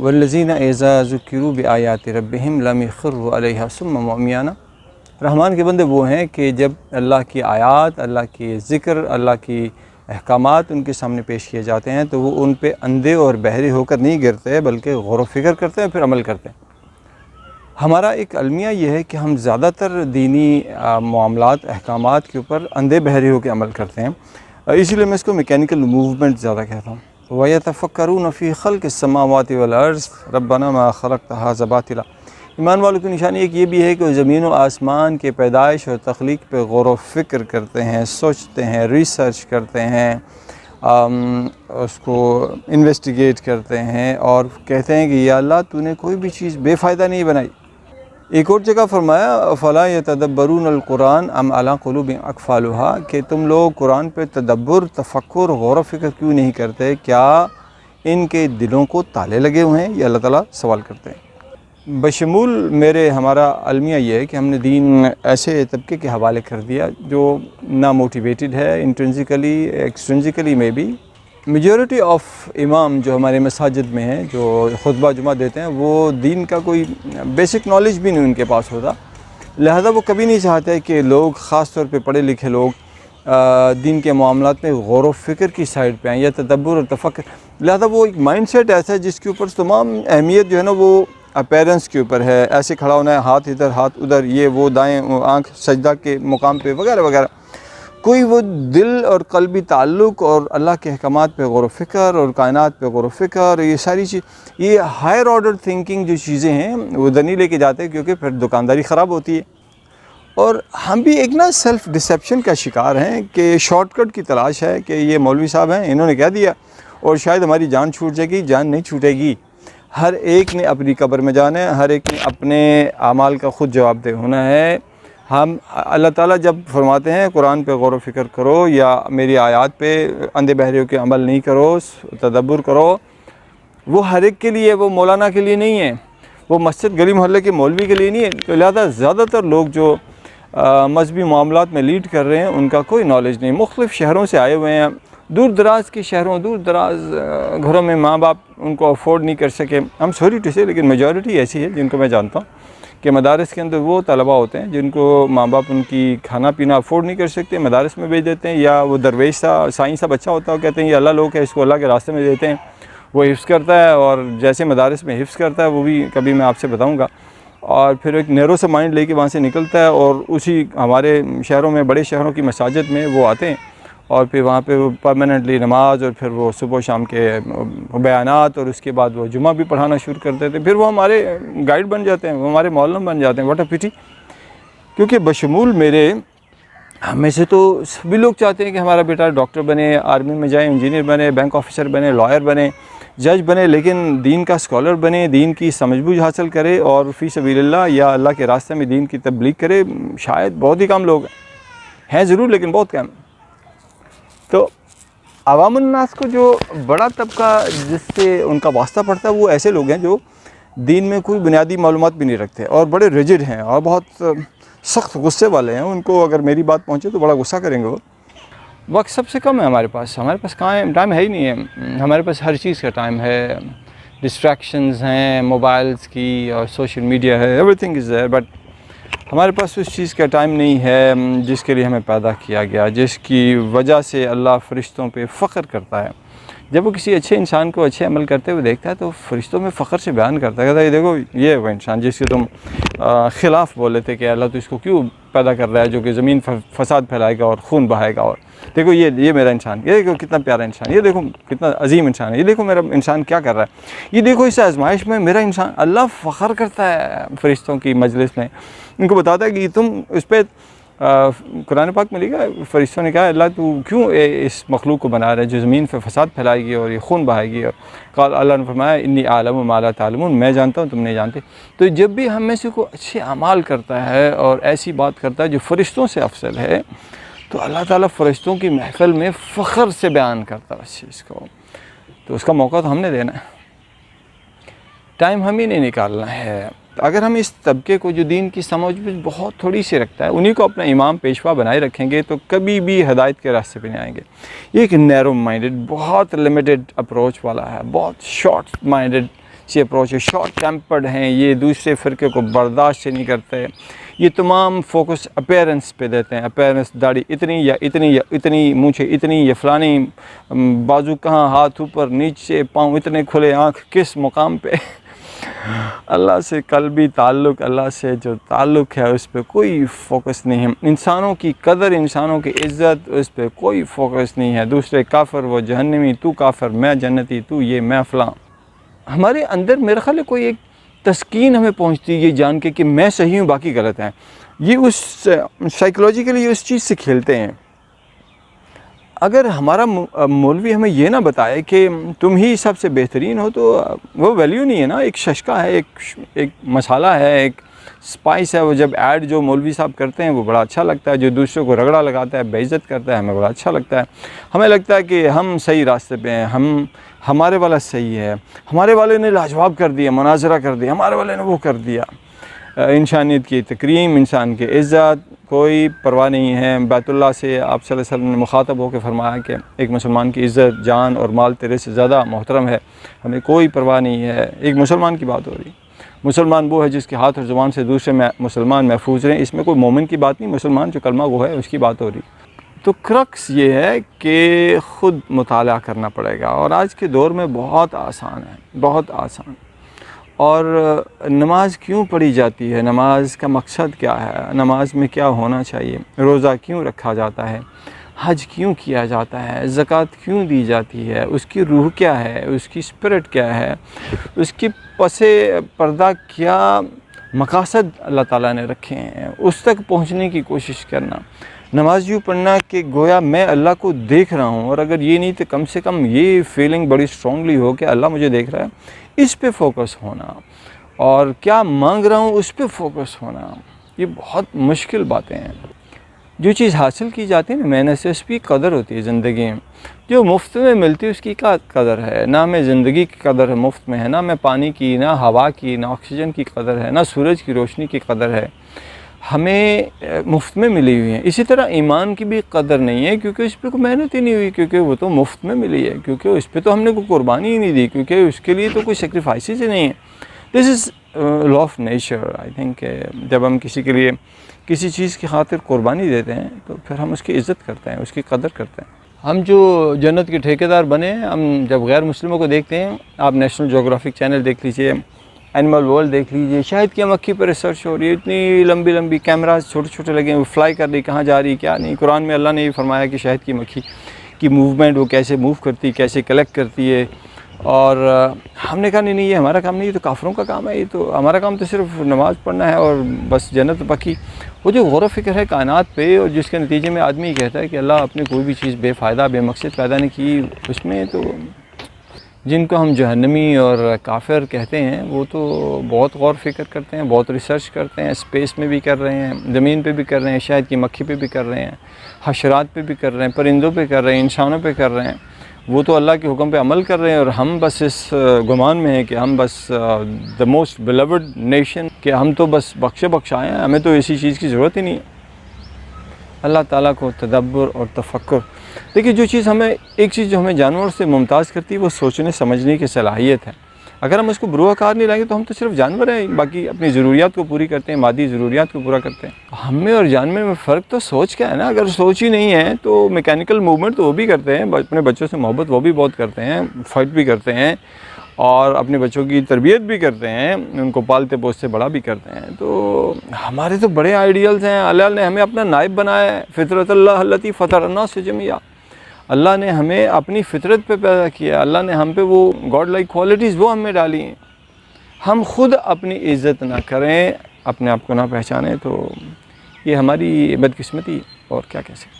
والذین اذا ذکروا بآیات ربہم لم یخروا علیہا صما وعمیانا۔ رحمان کے بندے وہ ہیں کہ جب اللہ کی آیات، اللہ کی ذکر، اللہ کی احکامات ان کے سامنے پیش کیے جاتے ہیں تو وہ ان پہ اندھے اور بہرے ہو کر نہیں گرتے بلکہ غور و فکر کرتے ہیں، پھر عمل کرتے ہیں۔ ہمارا ایک المیہ یہ ہے کہ ہم زیادہ تر دینی معاملات، احکامات کے اوپر اندھے بہرے ہو کے عمل کرتے ہیں، اسی لیے میں اس کو میکینیکل موومنٹ زیادہ کہتا ہوں۔ وَيَتَفَكَّرُونَ فِي خَلْقِ السَّمَاوَاتِ وَالْأَرْضِ رَبَّنَا مَا خَلَقْتَ هَٰذَا بَاطِلًا۔ ایمان والوں کی نشانی ایک یہ بھی ہے کہ وہ زمین و آسمان کے پیدائش اور تخلیق پہ غور و فکر کرتے ہیں، سوچتے ہیں، ریسرچ کرتے ہیں، اس کو انویسٹیگیٹ کرتے ہیں اور کہتے ہیں کہ یا اللہ تو نے کوئی بھی چیز بے فائدہ نہیں بنائی۔ ایک اور جگہ فرمایا فَلَا يَتَدَبَّرُونَ الْقُرْآنَ أَمْ عَلَىٰ قُلُوبٍ أَقْفَالُهَا، کہ تم لوگ قرآن پہ تدبر، تفکر، غور و فکر کیوں نہیں کرتے؟ کیا ان کے دلوں کو تالے لگے ہوئے ہیں؟ یہ اللہ تعالیٰ سوال کرتے ہیں۔ بشمول ہمارا المیہ یہ ہے کہ ہم نے دین ایسے طبقے کے حوالے کر دیا جو نا موٹیویٹڈ ہے، انٹرنسیکلی، ایکسٹرنسیکلی میں بھی۔ میجورٹی آف امام جو ہمارے مساجد میں ہیں، جو خطبہ جمعہ دیتے ہیں، وہ دین کا کوئی بیسک نالج بھی نہیں ان کے پاس ہوتا، لہذا وہ کبھی نہیں چاہتے کہ لوگ، خاص طور پہ پڑھے لکھے لوگ، دین کے معاملات میں غور و فکر کی سائڈ پہ آئیں یا تدبر اور تفکر۔ لہذا وہ ایک مائنڈ سیٹ ایسا ہے جس کے اوپر تمام اہمیت جو ہے نا وہ اپیرنس کے اوپر ہے، ایسے کھڑا ہونا ہے، ہاتھ ادھر ہاتھ ادھر، یہ وہ، دائیں آنکھ سجدہ کے مقام پہ وغیرہ وغیرہ۔ کوئی وہ دل اور قلبی تعلق اور اللہ کے احکامات پہ غور و فکر اور کائنات پہ غور و فکر، یہ ساری چیز، یہ ہائر آرڈر تھنکنگ جو چیزیں ہیں وہ ادھر نہیں لے کے جاتے، کیونکہ پھر دکانداری خراب ہوتی ہے۔ اور ہم بھی ایک نا سیلف ڈسیپشن کا شکار ہیں کہ شارٹ کٹ کی تلاش ہے کہ یہ مولوی صاحب ہیں، انہوں نے کہہ دیا اور شاید ہماری جان چھوٹ جائے گی۔ جان نہیں چھوٹے گی، ہر ایک نے اپنی قبر میں جانا ہے، ہر ایک نے اپنے اعمال کا خود جواب دہ ہونا ہے۔ ہم اللہ تعالیٰ جب فرماتے ہیں قرآن پہ غور و فکر کرو یا میری آیات پہ اندھے بہرے کے عمل نہیں کرو، تدبر کرو، وہ ہر ایک کے لیے، وہ مولانا کے لیے نہیں ہے، وہ مسجد گلی محلے کے مولوی کے لیے نہیں ہے۔ تو لہذا زیادہ تر لوگ جو مذہبی معاملات میں لیڈ کر رہے ہیں ان کا کوئی نالج نہیں، مختلف شہروں سے آئے ہوئے ہیں، دور دراز کے شہروں، دور دراز گھروں میں ماں باپ ان کو افورڈ نہیں کر سکے۔ ہم سوری ٹو سے، لیکن میجورٹی ایسی ہے جن کو میں جانتا ہوں کہ مدارس کے اندر وہ طلبہ ہوتے ہیں جن کو ماں باپ ان کی کھانا پینا افورڈ نہیں کر سکتے، مدارس میں بھیج دیتے ہیں، یا وہ درویش سا سائیں سا بچہ ہوتا ہے، کہتے ہیں یہ اللہ لوگ ہے، اس کو اللہ کے راستے میں دیتے ہیں، وہ حفظ کرتا ہے، اور جیسے مدارس میں حفظ کرتا ہے وہ بھی کبھی میں آپ سے بتاؤں گا، اور پھر ایک نیرو سے مائنڈ لے کے وہاں سے نکلتا ہے اور اسی ہمارے شہروں میں، بڑے شہروں کی مساجد میں وہ آتے ہیں اور پھر وہاں پہ وہ پرماننٹلی نماز اور پھر وہ صبح و شام کے بیانات اور اس کے بعد وہ جمعہ بھی پڑھانا شروع کر دیتے ہیں، پھر وہ ہمارے گائیڈ بن جاتے ہیں، وہ ہمارے معلم بن جاتے ہیں۔ واٹ اے پٹی، کیونکہ بشمول ہم میں سے تو سبھی لوگ چاہتے ہیں کہ ہمارا بیٹا ڈاکٹر بنے، آرمی میں جائے، انجینئر بنے، بینک آفیسر بنے، لائر بنے، جج بنے، لیکن دین کا اسکالر بنے، دین کی سمجھ بوجھ حاصل کرے اور فی سبیل اللہ یا اللہ کے راستے میں دین کی تبلیغ کرے، شاید بہت ہی کم لوگ ہیں ضرور لیکن بہت کم۔ تو عوام الناس کو جو بڑا طبقہ جس سے ان کا واسطہ پڑتا ہے وہ ایسے لوگ ہیں جو دین میں کوئی بنیادی معلومات بھی نہیں رکھتے اور بڑے ریجڈ ہیں اور بہت سخت غصے والے ہیں، ان کو اگر میری بات پہنچے تو بڑا غصہ کریں گے وہ۔ وقت سب سے کم ہے ہمارے پاس کہاں ٹائم ہے ہی نہیں ہے، ہمارے پاس ہر چیز کا ٹائم ہے، ڈسٹریکشنز ہیں موبائلز کی اور سوشل میڈیا ہے، every thing is there, but ہمارے پاس اس چیز کا ٹائم نہیں ہے جس کے لیے ہمیں پیدا کیا گیا، جس کی وجہ سے اللہ فرشتوں پہ فخر کرتا ہے۔ جب وہ کسی اچھے انسان کو اچھے عمل کرتے ہوئے دیکھتا ہے تو فرشتوں میں فخر سے بیان کرتا ہے، کہتا ہے یہ دیکھو یہ وہ انسان جس کے تم خلاف بولے تھے کہ اللہ تو اس کو کیوں پیدا کر رہا ہے جو کہ زمین فساد پھیلائے گا اور خون بہائے گا، اور دیکھو یہ میرا انسان، یہ دیکھو کتنا پیارا انسان، یہ دیکھو کتنا عظیم انسان ہے، یہ دیکھو میرا انسان کیا کر رہا ہے، یہ دیکھو اس آزمائش میں میرا انسان۔ اللہ فخر کرتا ہے فرشتوں کی مجلس میں، ان کو بتاتا ہے کہ تم اس پہ قرآن پاک میں لکھا ہے، فرشتوں نے کہا اللہ تو کیوں اس مخلوق کو بنا رہا ہے جو زمین پہ فساد پھیلائے گی اور یہ خون بہائے گی، اور اللہ نے فرمایا انی اعلم ما لا تعلمون، میں جانتا ہوں تم نہیں جانتے۔ تو جب بھی ہم میں سے کوئی اچھے اعمال کرتا ہے اور ایسی بات کرتا ہے جو فرشتوں سے افضل ہے تو اللہ تعالیٰ فرشتوں کی محفل میں فخر سے بیان کرتا ہے اس چیز کو، تو اس کا موقع تو ہم نے دینا ہے، ٹائم ہم ہی نہیں نکالنا ہے۔ اگر ہم اس طبقے کو جو دین کی سمجھ بہت تھوڑی سی رکھتا ہے انہی کو اپنا امام پیشوا بنائے رکھیں گے تو کبھی بھی ہدایت کے راستے پہ نہیں آئیں گے۔ یہ ایک نیرو مائنڈڈ، بہت لمیٹڈ اپروچ والا ہے، بہت شارٹ مائنڈڈ سی اپروچ ہے، شارٹ ٹیمپرڈ ہیں، یہ دوسرے فرقے کو برداشت سے نہیں کرتے، یہ تمام فوکس اپیرنس پہ دیتے ہیں، اپیرنس، داڑھی اتنی یا اتنی یا اتنی، مونچھیں اتنی یا فلانی، بازو کہاں، ہاتھ اوپر نیچے، پاؤں اتنے کھلے، آنکھ کس مقام پہ۔ اللہ سے قلبی تعلق، اللہ سے جو تعلق ہے اس پہ کوئی فوکس نہیں ہے، انسانوں کی قدر، انسانوں کی عزت، اس پہ کوئی فوکس نہیں ہے، دوسرے کافر، وہ جہنمی، تو کافر، میں جنتی، تو یہ، میں فلاں۔ ہمارے اندر میرا خیال ہے کوئی ایک تسکین ہمیں پہنچتی ہے یہ جان کے کہ میں صحیح ہوں باقی غلط ہیں، یہ اس سائیکولوجیکلی اس چیز سے کھیلتے ہیں۔ اگر ہمارا مولوی ہمیں یہ نہ بتائے کہ تم ہی سب سے بہترین ہو، تو وہ ویلیو نہیں ہے نا، ایک ششکا ہے، ایک مسالہ ہے، ایک سپائس ہے، وہ جب ایڈ جو مولوی صاحب کرتے ہیں وہ بڑا اچھا لگتا ہے، جو دوسروں کو رگڑا لگاتا ہے، بے عزت کرتا ہے، ہمیں بڑا اچھا لگتا ہے، ہمیں لگتا ہے کہ ہم صحیح راستے پہ ہیں، ہمارے والا صحیح ہے، ہمارے والے نے لاجواب کر دیا، مناظرہ کر دیا، ہمارے والے نے وہ کر دیا۔ انسانیت کی تکریم، انسان کی عزت، کوئی پرواہ نہیں ہے۔ بیت اللہ سے آپ صلی اللہ علیہ وسلم نے مخاطب ہو کے فرمایا کہ ایک مسلمان کی عزت، جان اور مال تیرے سے زیادہ محترم ہے، ہمیں کوئی پرواہ نہیں ہے۔ ایک مسلمان کی بات ہو رہی، مسلمان وہ ہے جس کے ہاتھ اور زبان سے دوسرے مسلمان محفوظ رہیں، اس میں کوئی مومن کی بات نہیں، مسلمان جو کلمہ وہ ہے اس کی بات ہو رہی۔ تو کرکس یہ ہے کہ خود مطالعہ کرنا پڑے گا، اور آج کے دور میں بہت آسان ہے، بہت آسان۔ اور نماز کیوں پڑھی جاتی ہے، نماز کا مقصد کیا ہے، نماز میں کیا ہونا چاہیے، روزہ کیوں رکھا جاتا ہے، حج کیوں کیا جاتا ہے، زکوٰۃ کیوں دی جاتی ہے، اس کی روح کیا ہے، اس کی اسپرٹ کیا ہے، اس کی پس پردہ کیا مقاصد اللہ تعالیٰ نے رکھے ہیں، اس تک پہنچنے کی کوشش کرنا۔ نماز یوں پڑھنا کہ گویا میں اللہ کو دیکھ رہا ہوں، اور اگر یہ نہیں تو کم سے کم یہ فیلنگ بڑی اسٹرانگلی ہو کہ اللہ مجھے دیکھ رہا ہے، اس پہ فوکس ہونا، اور کیا مانگ رہا ہوں اس پہ فوکس ہونا۔ یہ بہت مشکل باتیں ہیں۔ جو چیز حاصل کی جاتی ہے نا محنت سے، اس کی قدر ہوتی ہے زندگی میں، جو مفت میں ملتی ہے اس کی کیا قدر ہے؟ نہ ہمیں زندگی کی قدر ہے مفت میں ہے، نہ ہمیں پانی کی، نہ ہوا کی، نہ آکسیجن کی قدر ہے، نہ سورج کی روشنی کی قدر ہے، ہمیں مفت میں ملی ہوئی ہیں۔ اسی طرح ایمان کی بھی قدر نہیں ہے، کیونکہ اس پہ کوئی محنت ہی نہیں ہوئی، کیونکہ وہ تو مفت میں ملی ہے، کیونکہ اس پہ تو ہم نے کوئی قربانی ہی نہیں دی، کیونکہ اس کے لیے تو کوئی سیکریفائسز ہی نہیں ہے۔ This is law of nature. I think جب ہم کسی کے لیے کسی چیز کی خاطر قربانی دیتے ہیں تو پھر ہم اس کی عزت کرتے ہیں، اس کی قدر کرتے ہیں۔ ہم جو جنت کے ٹھیکیدار بنے ہیں، ہم جب غیر مسلموں کو دیکھتے ہیں، آپ نیشنل جغرافک چینل دیکھ لیجئے، اینیمل ورلڈ دیکھ لیجئے، شہد کی مکھی پر ریسرچ ہو رہی ہے، اتنی لمبی لمبی کیمراز چھوٹے چھوٹے لگے ہیں، وہ فلائی کر رہی، کہاں جا رہی کیا نہیں۔ قرآن میں اللہ نے یہ فرمایا کہ شہد کی مکھی کی موومنٹ وہ کیسے موو کرتی، کیسے کلیکٹ کرتی ہے، اور ہم نے کہا نہیں یہ ہمارا کام نہیں، یہ تو کافروں کا کام ہے، یہ تو ہمارا کام تو صرف نماز پڑھنا ہے اور بس جنت پکی۔ وہ جو غور و فکر ہے کائنات پہ، اور جس کے نتیجے میں آدمی کہتا ہے کہ اللہ اپنے کوئی بھی چیز بے فائدہ بے مقصد پیدا نہیں کی، اس میں تو جن کو ہم جہنمی اور کافر کہتے ہیں وہ تو بہت غور فکر کرتے ہیں، بہت ریسرچ کرتے ہیں، اسپیس میں بھی کر رہے ہیں، زمین پہ بھی کر رہے ہیں، شہد کی مکھی پہ بھی کر رہے ہیں، حشرات پہ بھی کر رہے ہیں، پرندوں پہ کر رہے ہیں، انسانوں پہ کر رہے ہیں۔ وہ تو اللہ کے حکم پہ عمل کر رہے ہیں، اور ہم بس اس گمان میں ہیں کہ ہم بس دا موسٹ بلیورڈ نیشن، کہ ہم تو بس بخشائے ہیں، ہمیں تو اسی چیز کی ضرورت ہی نہیں ہے۔ اللہ تعالیٰ کو تدبر اور تفکر۔ دیکھیے جو چیز ہمیں، ایک چیز جو ہمیں جانور سے ممتاز کرتی ہے وہ سوچنے سمجھنے کی صلاحیت ہے۔ اگر ہم اس کو بروہ کار نہیں لائیں گے تو ہم تو صرف جانور ہیں، باقی اپنی ضروریات کو پوری کرتے ہیں، مادی ضروریات کو پورا کرتے ہیں۔ ہم میں اور جانور میں فرق تو سوچ کا ہے نا۔ اگر سوچ ہی نہیں ہے تو میکینیکل موومنٹ تو وہ بھی کرتے ہیں، اپنے بچوں سے محبت وہ بھی بہت کرتے ہیں، فائٹ بھی کرتے ہیں، اور اپنے بچوں کی تربیت بھی کرتے ہیں، ان کو پالتے پوستے بڑا بھی کرتے ہیں۔ تو ہمارے تو بڑے آئیڈیلز ہیں۔ اللہ نے ہمیں اپنا نائب بنایا ہے، فطرت اللہ التی فطر الناس جميعا۔ اللہ نے ہمیں اپنی فطرت پہ پیدا کیا، اللہ نے ہم پہ وہ گاڈ لائک کوالٹیز وہ ہم میں ڈالی ہیں۔ ہم خود اپنی عزت نہ کریں، اپنے آپ کو نہ پہچانیں، تو یہ ہماری بدقسمتی، اور کیا کہہ سکتے ہیں۔